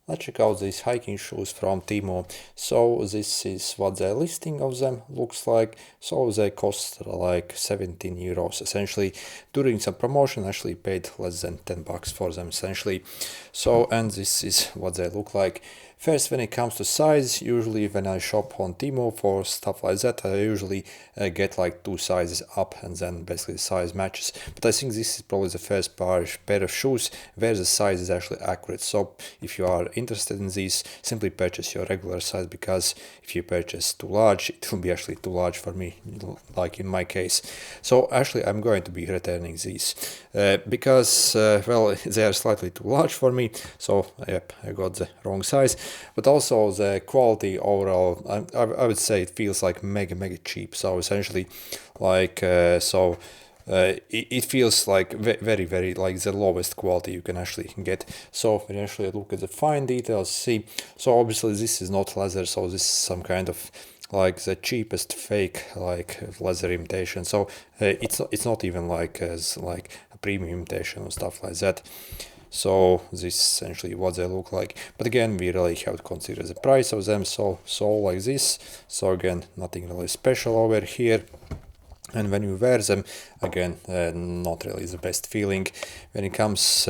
let's check out these hiking shoes from Temu. So this is what the listing of them looks like. So they cost like 17 euros essentially. During some promotion actually paid less than 10 bucks for them essentially. So, and this is what they look like. First, when it comes to size, usually when I shop on Temu for stuff like that, I usually get like 2 sizes up and then basically the size matches. But I think this is probably the first pair of shoes where the size is actually accurate. So if you are interested in these, simply purchase your regular size, because if you purchase too large, it will be actually too large for me, like in my case. So actually I'm going to be returning these because, well, they are slightly too large for me. So yep, I got the wrong size. But also the quality overall, I would say it feels like mega cheap. So essentially, like it feels like very like the lowest quality you can actually get. So when you actually look at the fine details, see, so obviously this is not leather, so this is some kind of like the cheapest fake like leather imitation. So it's not even like as like a premium imitation or stuff like that. So this is essentially what they look like. But again, we really have to consider the price of them. So like this. So again, nothing really special over here. And when you wear them, again, not really the best feeling when it comes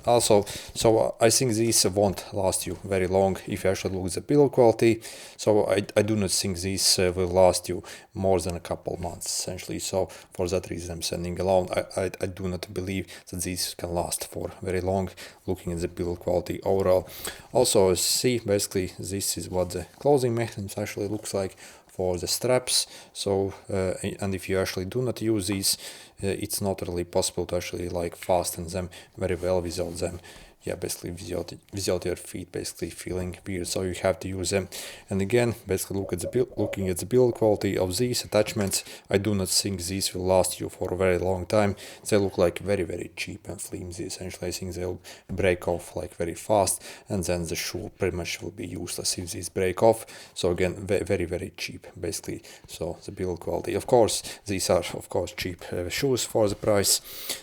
also. So I think these won't last you very long if you actually look at the build quality. So I do not think these will last you more than a couple months essentially. So for that reason I'm sending alone. I do not believe that these can last for very long, looking at the build quality overall. Also see, basically this is what the closing mechanism actually looks like for the straps. So and if you actually do not use these, it's not really possible to actually like fasten them very well without them, yeah, basically without your feet basically feeling weird. So you have to use them. And again, basically looking at the build quality of these attachments, I do not think these will last you for a very long time. They look like very cheap and flimsy essentially. I think they'll break off like very fast, and then the shoe pretty much will be useless if these break off. So again, very cheap basically. So the build quality, of course these are of course cheap shoes for the price,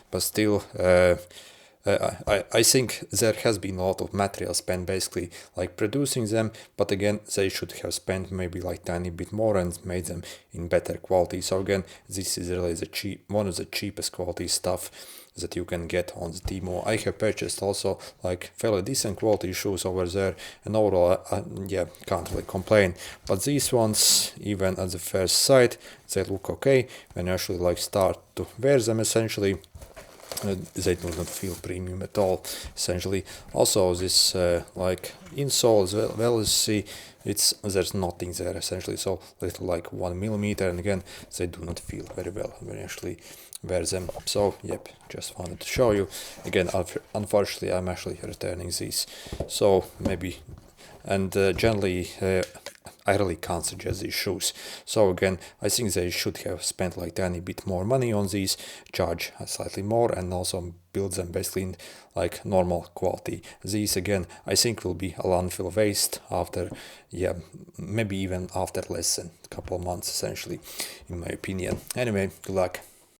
but still I think there has been a lot of material spent basically like producing them, but again they should have spent maybe like tiny bit more and made them in better quality. So again, this is really one of the cheapest quality stuff that you can get on the Temu. I have purchased also like fairly decent quality shoes over there, and overall yeah, can't really complain. But these ones, even at the first sight, they look okay. When you actually like start to wear them essentially, they do not feel premium at all essentially. Also this like insole as well as see, there's nothing there essentially, so little like 1 millimeter, and again they do not feel very well when you actually wear them. So yep, just wanted to show you. Again, unfortunately I'm actually returning these, so maybe, and generally I really can't suggest these shoes. So again, I think they should have spent like tiny bit more money on these, charge slightly more, and also build them basically in like normal quality. These again, I think will be a landfill waste after, yeah, maybe even after less than a couple of months essentially, in my opinion. Anyway, good luck.